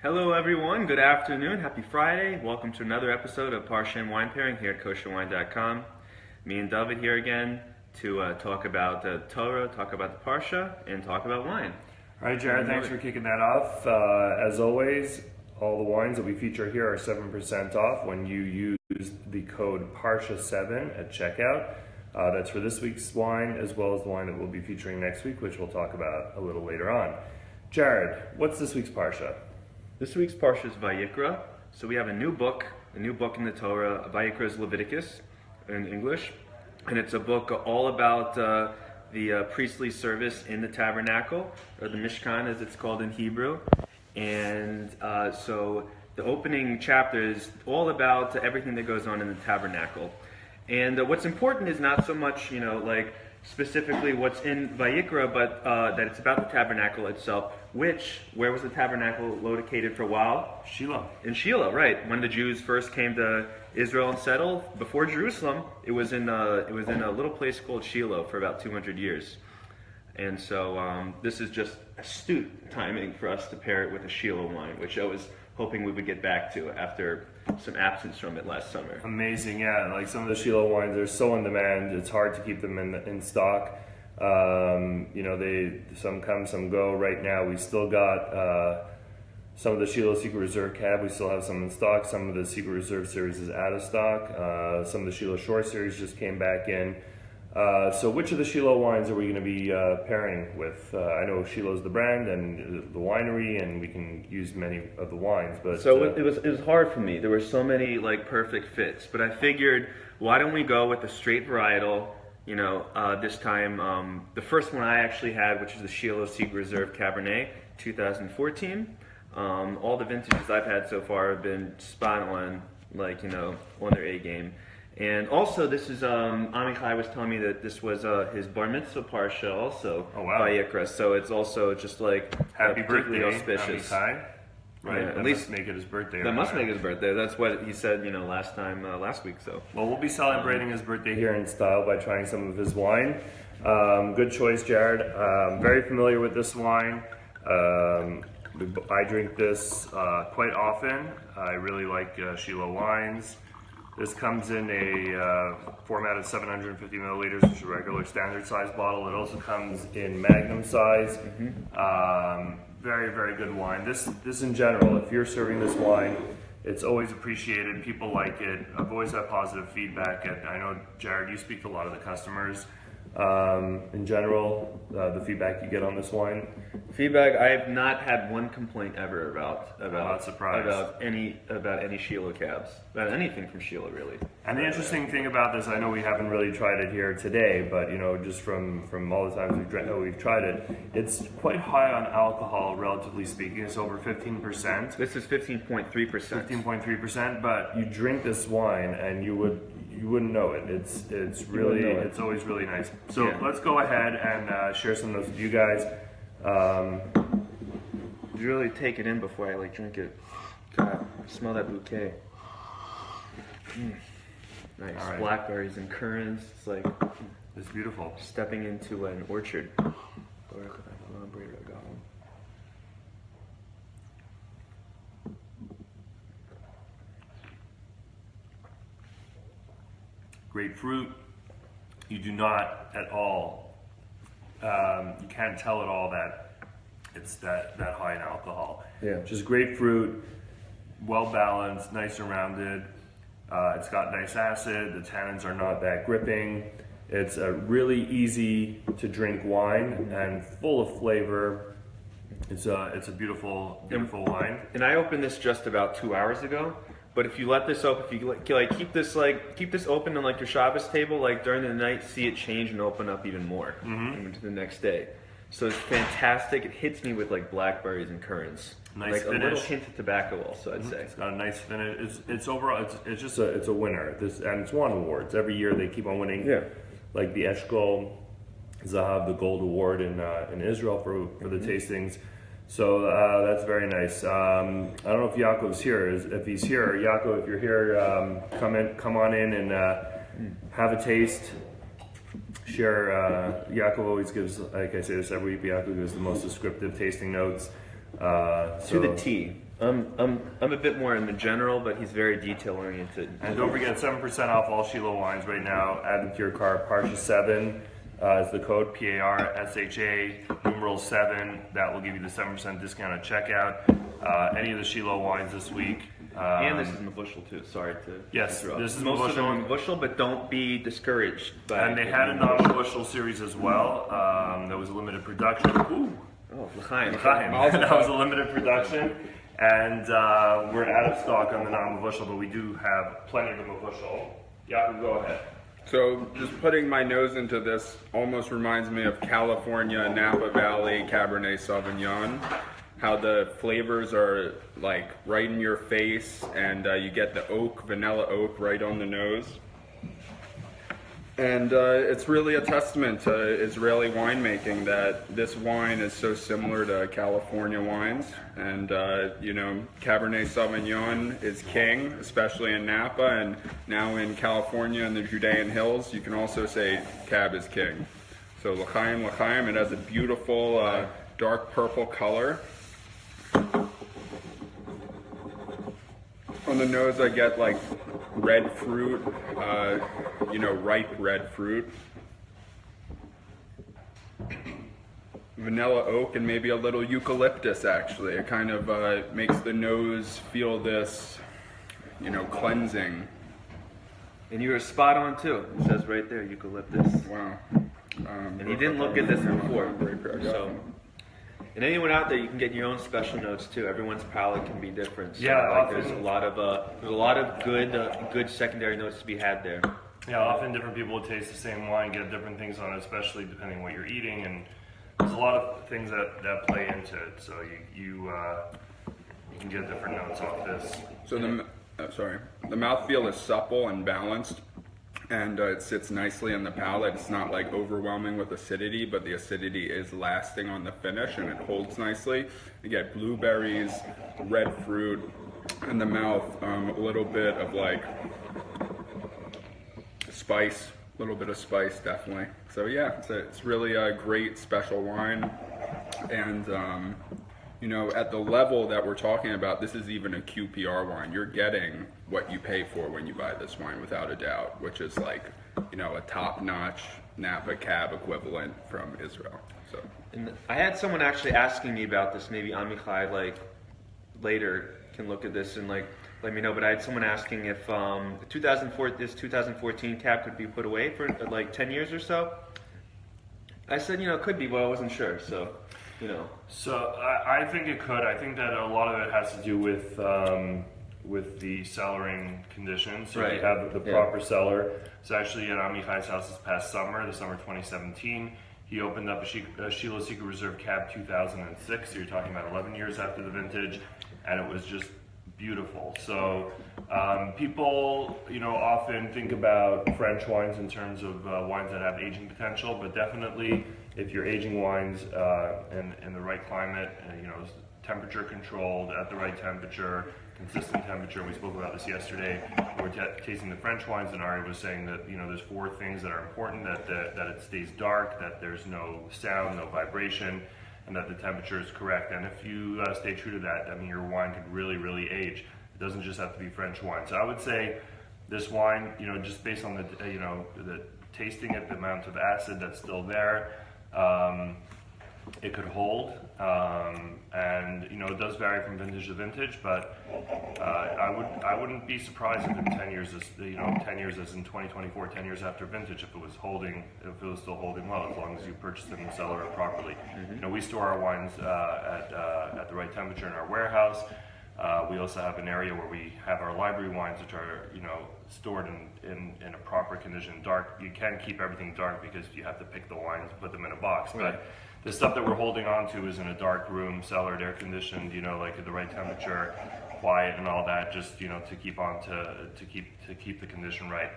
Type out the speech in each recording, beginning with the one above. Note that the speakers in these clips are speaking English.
Hello everyone, good afternoon, happy Friday. Welcome to another episode of Parsha and Wine Pairing here at Kosherwine.com. Me and David here again to talk about the Torah, talk about the Parsha, and talk about wine. All right, Jared, thanks for kicking that off. As always, all the wines that we feature here are 7% off when you use the code Parsha7 at checkout. That's for this week's wine, as well as the wine that we'll be featuring next week, which we'll talk about a little later on. Jared, what's this week's Parsha? This week's Parsha is Vayikra. So we have a new book in the Torah. Vayikra is Leviticus in English. And it's a book all about the priestly service in the tabernacle, or the Mishkan as it's called in Hebrew. And so the opening chapter is all about everything that goes on in the tabernacle. And what's important is not so much, like specifically what's in Vayikra, but that it's about the tabernacle itself. Where was the tabernacle located for a while? Shiloh. In Shiloh, right. When the Jews first came to Israel and settled, before Jerusalem, it was in a little place called Shiloh for about 200 years. And so this is just astute timing for us to pair it with a Shiloh wine, which I was hoping we would get back to after some absence from it last summer. Amazing, yeah. Like some of the Shiloh wines, they're so in demand. It's hard to keep them in stock. Some come, some go. Right now, we still got some of the Shiloh Secret Reserve Cab. We still have some in stock. Some of the Secret Reserve series is out of stock. Some of the Shiloh Shore series just came back in. So which of the Shiloh wines are we going to be pairing with? I know Shiloh's the brand and the winery, and we can use many of the wines. But so it was hard for me. There were so many perfect fits, but I figured, why don't we go with the straight varietal? This time, the first one I actually had, which is the Shiloh Secret Reserve Cabernet, 2014. All the vintages I've had so far have been spot on, on their A game. And also, this is, Amichai was telling me that this was his bar mitzvah Parsha also, oh, wow. Vayikra, so it's also just happy particularly birthday, auspicious. Amichai. Right, Yeah, at at least make it his birthday. That must make his birthday. That's what he said, last week. So well, we'll be celebrating his birthday here in style by trying some of his wine. Good choice, Jared. Very familiar with this wine. I drink this quite often. I really like Shiloh wines. This comes in a format of 750 milliliters, which is a regular standard size bottle. It also comes in magnum size. Very, very good wine. This in general, if you're serving this wine, it's always appreciated. People like it. I've always had positive feedback. I know, Jared, you speak to a lot of the customers. In general, the feedback you get on this wine? Feedback, I have not had one complaint ever about any Shiloh cabs, about anything from Shiloh really. And the interesting thing about this, I know we haven't really tried it here today, but just from all the times we've tried it, it's quite high on alcohol, relatively speaking. It's over 15%. This is 15.3%. 15.3%, but you drink this wine and you wouldn't know it. It's always really nice. So yeah. Let's go ahead and share some of those with you guys. You really take it in before I drink it. God, smell that bouquet. Nice. Right. Blackberries and currants. It's beautiful. Stepping into an orchard. Grapefruit. You do not at all. You can't tell at all that it's that high in alcohol. Yeah. Just grapefruit, well balanced, nice and rounded. It's got nice acid. The tannins are not that gripping. It's a really easy to drink wine and full of flavor. It's a beautiful wine. And I opened this just about 2 hours ago. But if you let this open, if you keep this open on your Shabbos table, during the night, see it change and open up even more into the next day. So it's fantastic. It hits me with blackberries and currants. Nice finish. A little hint of tobacco also, I'd say. It's got a nice finish. It's overall, it's a winner. And it's won awards every year. They keep on winning. Yeah. Like the Eshkol Zahav, the Gold Award in Israel for the tastings. So that's very nice. I don't know if Yaakov's here. If he's here, Yaakov, if you're here, come on in and have a taste. Share. Yaakov always gives, like I say this every week, Yaakov gives the most descriptive tasting notes. To the T. I'm a bit more in the general, but he's very detail oriented. And don't forget 7% off all Shiloh wines right now. Add them to your cart. Parsha 7 is the code, PARSHA numeral 7. That will give you the 7% discount at checkout. Any of the Shiloh wines this week. And this is in the bushel too. Sorry to Yes, interrupt. this is most of them in the bushel, but don't be discouraged. And they had a non-bushel series as well. That was a limited production. Ooh. Oh, l'chaim. That was a limited production. And we're out of stock on the non-bushel, but we do have plenty of the bushel. Yeah, go ahead. So just putting my nose into this almost reminds me of California, Napa Valley, Cabernet Sauvignon. How the flavors are like right in your face, and you get the oak, vanilla oak right on the nose. And it's really a testament to Israeli winemaking that this wine is so similar to California wines. And, you know, Cabernet Sauvignon is king, especially in Napa, and now in California and the Judean Hills, you can also say Cab is king. So l'chaim, l'chaim, it has a beautiful dark purple color. On the nose, I get like red fruit, you know, ripe red fruit. Vanilla oak and maybe a little eucalyptus, actually. It kind of makes the nose feel this, you know, cleansing. And you were spot on too. It says right there, eucalyptus. Wow. And you didn't look at this before. So, and anyone out there, you can get your own special notes too. Everyone's palate can be different. So Yeah, like, often. there's a lot of good secondary notes to be had there. Yeah, often different people will taste the same wine, get different things on it, especially depending on what you're eating, and there's a lot of things that play into it. So you can get different notes off this. So the mouthfeel is supple and balanced, and it sits nicely in the palate. It's not like overwhelming with acidity, but the acidity is lasting on the finish, and it holds nicely. You get blueberries, red fruit in the mouth, a little bit of like spice, a little bit of spice, definitely. So yeah, it's really a great special wine, and you know, at the level that we're talking about, this is even a QPR wine. You're getting what you pay for when you buy this wine, without a doubt, which is like, you know, a top-notch Napa Cab equivalent from Israel. So, And I had someone actually asking me about this. Maybe Amichai, like, later can look at this and like let me know. But I had someone asking if this 2014 Cab could be put away for like 10 years or so. I said, you know, it could be, but I wasn't sure. So, you know. So I think it could. I think that a lot of it has to do with the cellaring conditions. So Right. if you have the proper cellar. So actually at Amichai's house this past summer, the summer 2017, he opened up a Shiloh Secret Reserve Cab 2006. So you're talking about 11 years after the vintage, and it was just beautiful. So people, you know, often think about French wines in terms of wines that have aging potential, but definitely if you're aging wines in the right climate, you know, temperature controlled at the right temperature, consistent temperature. We spoke about this yesterday. We're tasting the French wines, and Ari was saying that, you know, there's 4 things that are important: that it stays dark, that there's no sound, no vibration, and that the temperature is correct. And if you stay true to that, I mean, your wine could really, really age. It doesn't just have to be French wine. So I would say this wine, you know, just based on the, you know, the tasting it, the amount of acid that's still there, it could hold. And, you know, it does vary from vintage to vintage, but I wouldn't be surprised if in 10 years, you know, 10 years as in 2024, 10 years after vintage, if it was still holding well, as long as you purchased it and cellar it properly. Mm-hmm. You know, we store our wines at the right temperature in our warehouse. We also have an area where we have our library wines, which are, you know, stored in a proper condition, dark. You can keep everything dark because you have to pick the wines and put them in a box. Right. But the stuff that we're holding on to is in a dark room, cellared, air conditioned, you know, like at the right temperature, quiet and all that, just, you know, to keep the condition right.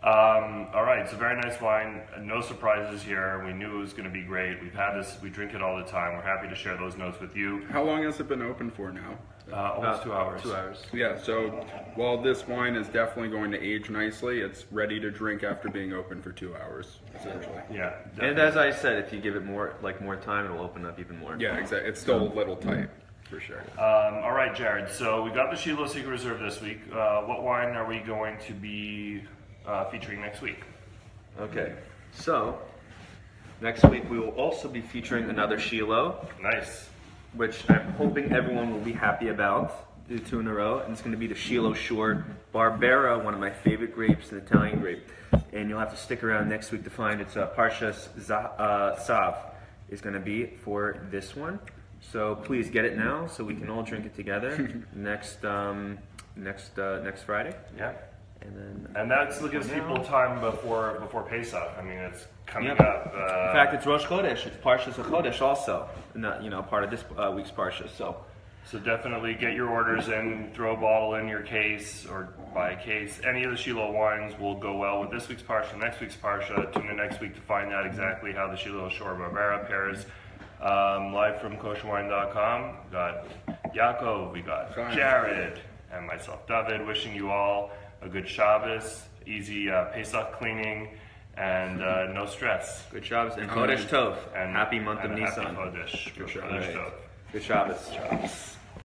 All right, it's a very nice wine. No surprises here. We knew it was going to be great. We've had this. We drink it all the time. We're happy to share those notes with you. how long has it been open for now? Almost 2 hours. 2 hours. Yeah, so while this wine is definitely going to age nicely, it's ready to drink after being open for 2 hours, essentially. Yeah. And as I said, if you give it more time, it'll open up even more. Yeah, exactly. It's still a little tight. For sure. All right, Jared. So we got the Shiloh Secret Reserve this week. What wine are we going to be featuring next week? Okay, so next week we will also be featuring another Shiloh, Nice. which I'm hoping everyone will be happy about. Do 2 in a row, and it's going to be the Shiloh Short Barbera, one of my favorite grapes, an Italian grape. And you'll have to stick around next week to find it's Parsha Sav is going to be for this one. So please get it now so we can all drink it together next Friday. Yeah. And that gives people time before Pesach. I mean, it's coming Yep. up. In fact, it's Rosh Chodesh. It's Parsha Chodesh also, not part of this week's Parsha. So definitely get your orders in, throw a bottle in your case or buy a case. Any of the Shiloh wines will go well with this week's Parsha, next week's Parsha. Tune in next week to find out exactly how the Shiloh Short Barbera pairs. Live from Kosherwine.com, we got Yaakov, we got Jared, and myself, David, wishing you all a good Shabbos, easy Pesach cleaning, and no stress. Good Shabbos and Chodesh Tov. And Happy month of and Nisan. Happy Chodesh. Good Chodesh Shabbos. Tov. Good Shabbos.